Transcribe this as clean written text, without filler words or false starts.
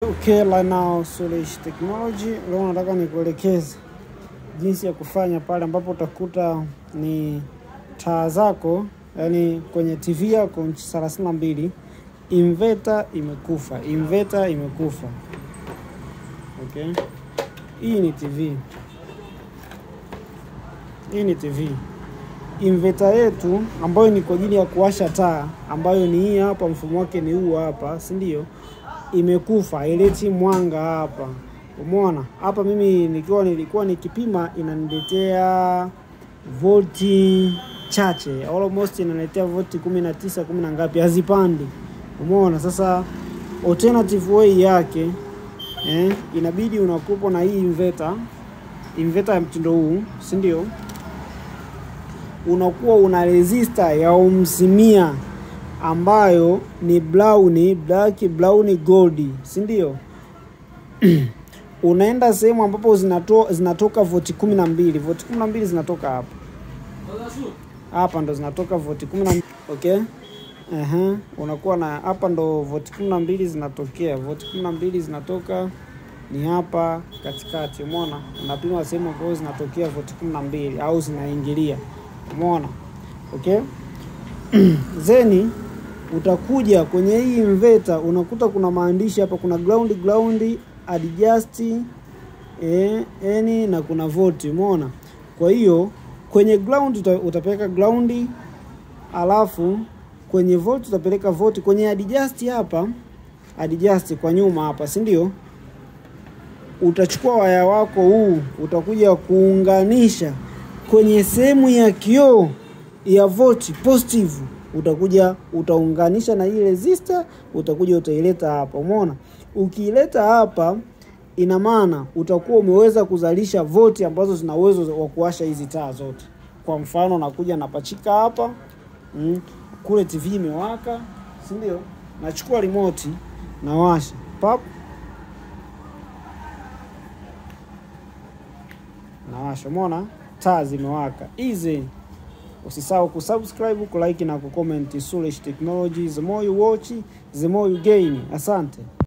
Okay, right now Sulish Technology. Leo nataka nikuelekeze jinsi ya kufanya pale ambapo utakuta ni taa zako, yani kwenye TV yako 32 inverter imekufa. Okay? Hii ni TV. Inverter yetu ambayo ni kwa ajili ya kuwasha taa, ambayo ni hii hapa, mfumo wake ni huu hapa, si ndio? Imekufa, ileti mwanga hapa. Umeona? Hapa mimi nilikuwa nikipima inaniletea volti chache. Almost inaniletea volti 19 10 ngapi, hazipandi. Umeona? Sasa alternative way yake inabidi unakupo na hii inverter ya mtindo huu, si ndio? Unakuwa una resistor ya ohmsimia ambayo ni black, brown, gold, si ndio? Unaenda sehemu ambapo zinatoka volti 12. Volti 12 zinatoka hapa. Hapa ndo zinatoka volti 12. Okay? Unakuwa na hapa ndo volti 12 zinatokea. Volti 12 zinatoka ni hapa katikati. Umeona? Unapima sehemu ambapo zinatokea volti 12 au zinaingilia. Umeona? Okay? Zeni utakuja kwenye hii inverter, unakuta kuna maandishi hapa, kuna ground, adjust, na kuna volt. Umeona? Kwa hiyo kwenye ground utapeleka ground, alafu kwenye volt utapeleka volt. Kwenye adjust hapa, adjust kwa nyuma hapa, si ndio? Utachukua waya wako huu, utakuja kuunganisha kwenye sehemu ya kioo ya volt positive. Utakuja utaunganisha na ile resistor, utakuja utaileta hapa. Umeona? Ukiileta hapa, ina maana utakuwa umeweza kuzalisha volti ambazo zina uwezo wa kuwasha hizi taa zote. Kwa mfano nakuja napachika hapa, kule TV imewaka, si ndio? Nachukua remote na washa. Pap. Nawasha. Umeona? Taa zimewaka. Easy. Usisahau kusubscribe, kulike na kucomment. Sulish Technology. The more you watch, the more you gain. Asante.